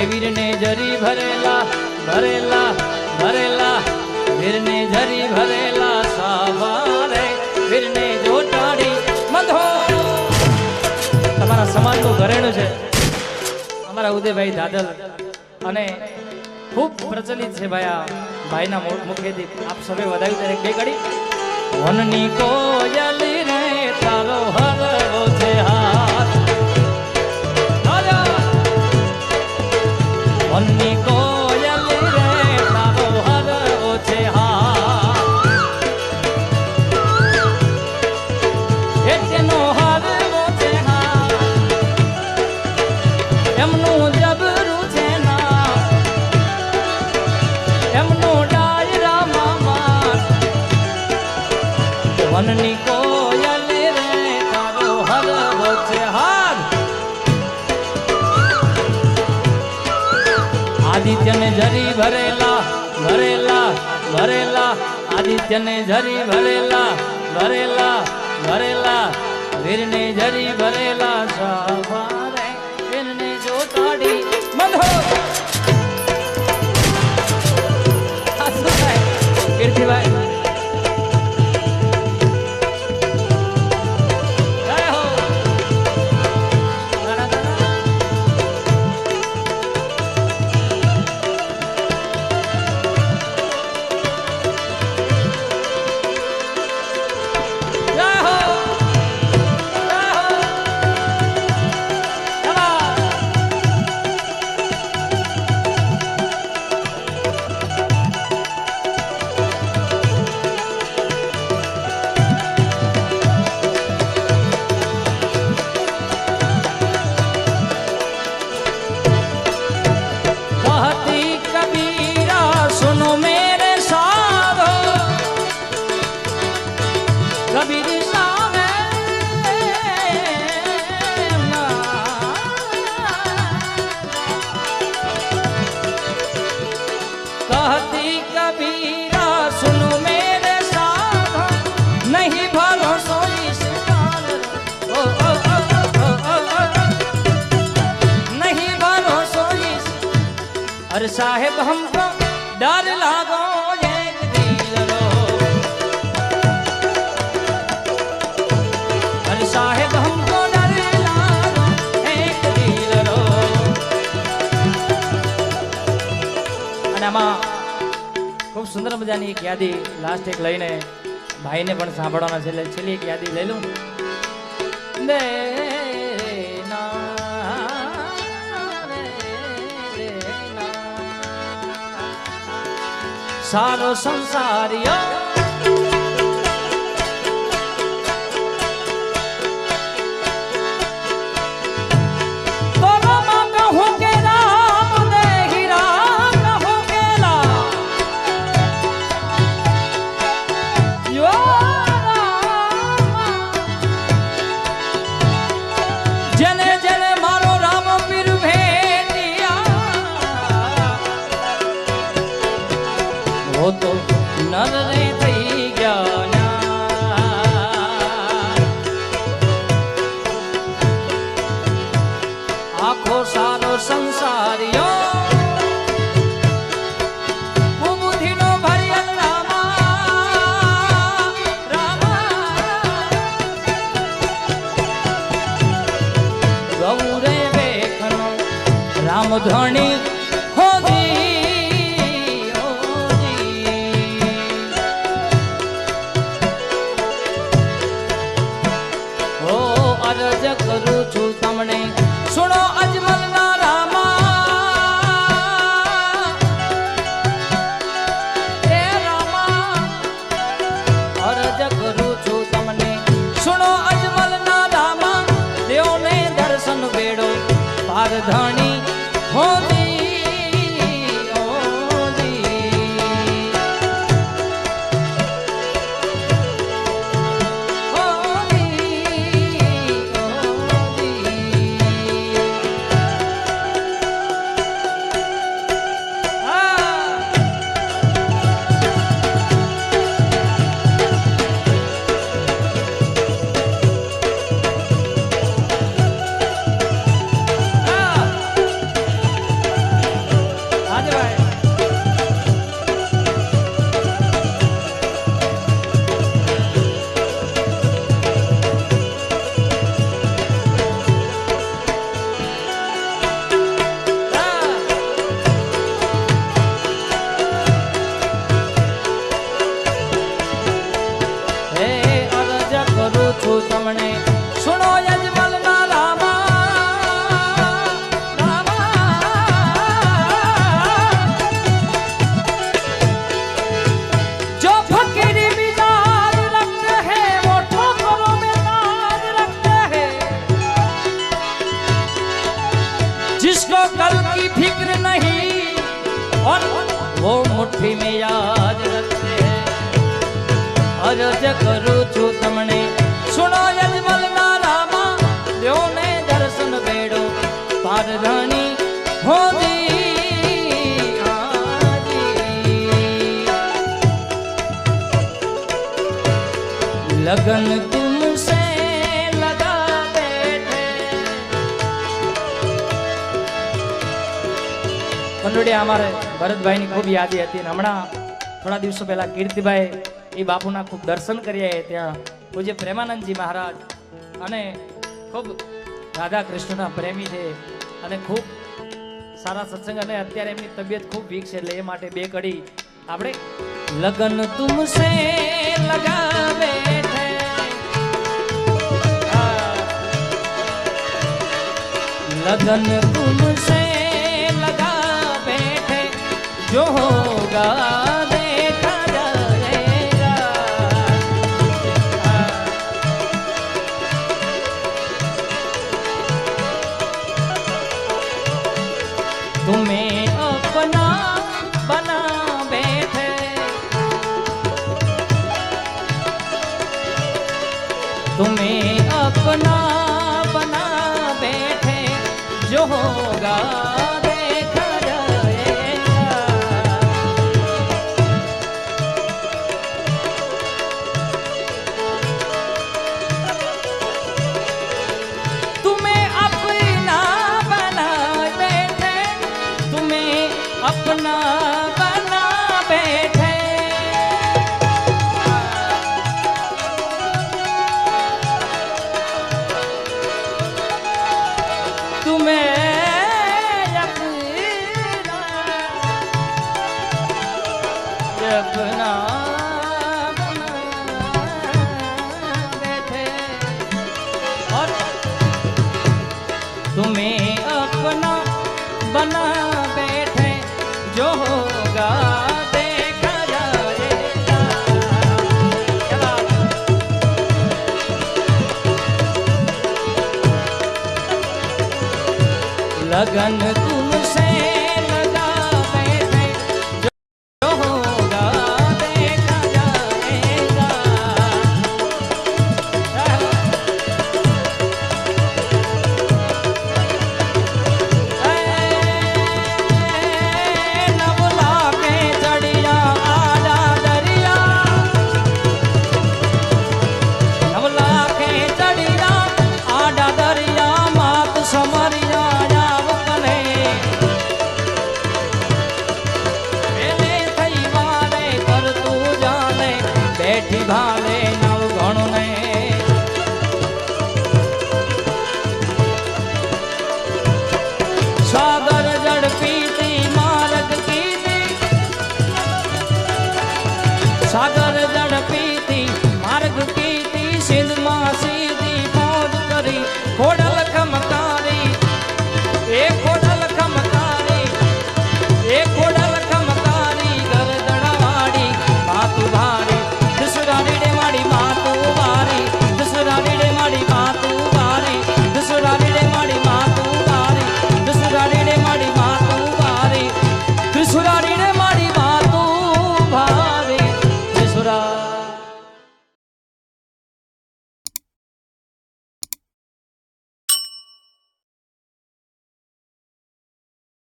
वीर ने जरी भरेला भरेला भरेला वीर ने जरी भरेला सावारे वीर ने जोटाड़ी मधो તમારા સમાજનું ઘરેણું છે અમારા ઉદયભાઈ દાદલ અને ખૂબ પ્રચલિત છે ભાઈ આ ભાઈના મુખેથી આપ સભે વધાવી દરેક બે કડી વનની કોયલી રે તારો હરવો છે હાથ વનની કોયલી રે તારો હરવો છે હાથ એટલેનો હરવો છે હાથ એમનું જબરું છે ના એમનું ડાયરા મામા વનની કોયલી રે તારો હરવો છે હાથ આદિત્યને જરી ભરેલા ભરેલા ભરેલા આદિત્યને જરી ભરેલા ભરેલા ભરેલા વીરને જરી ભરેલા સવારે વીરને જોતાડી મધો કીર્તિભાઈ अरे साहेब हमको डर लागो एक दिल रो अरे साहेब हमको डर लागो एक दिल रो અને આમાં ખૂબ સુંદર મજાની એક યાદી લાસ્ટ એક લઈને ભાઈને પણ સાંભળવાના છે એટલે છેલ્લી એક યાદી લઈ લઉં દે सारो संसारियो तो रामा कहूँ के राम दे हीरा कहूँ के ला यो रामा जने जने मारो राम पीर भेटिया वो तो नर रे થઈ ગયા આખો સારો સંસારિયો બુદ્ધિનો ભરિયલ રામા રામા ગૌરે બેખનો રામ ધણી હોજી અરજ કરું છું તમને સુનો અજમલ ના રામા હે રામા અરજ કરું છું તમને સુનો અજમલ ના રામા દેવને દર્શન બેડો પારધણી હોજી ભાઈ તમને સુનો યજમલ ના રામા જો ફકીરી મિજાજ રખતે હે वो ठोकरों में नाज रखते हैं जिसको कल की फिक्र नहीं और वो मुट्ठी में याद रखते हैं અરજ કરું છું તમને સુનો યજમલ ના રામા લ્યો ને દર્શન બેડો પારધાની હોદી लगन तुमसे लगा बैठे કંડોડિયા અમારે ભરતભાઈની ખૂબ યાદી હતી અને હમણાં થોડા દિવસો પહેલા કીર્તિભાઈ એ બાપુના ખૂબ દર્શન કર્યા ત્યાં પૂજ્ય પ્રેમાનંદજી મહારાજ અને ખૂબ રાધા કૃષ્ણના પ્રેમી છે અને ખૂબ સારા સત્સંગ અને અત્યારે એમની તબિયત ખૂબ વીક છે એટલે એ માટે બે કડી આપણે લગન તુમસે લગા બેઠે लगन तुमसे लगा बैठे जो होगा देखा जाएगा तुम्हें अपना बना बैठे तुम्हें अपना बना बैठे जो होगा देखा जाएगा तुम्हें अपना बना बैठे तुम्हें अपना बना बैठे अपना बैठे और तुम्हें अपना बना बैठे जो होगा देखा जाएगा लगन तुमसे भाले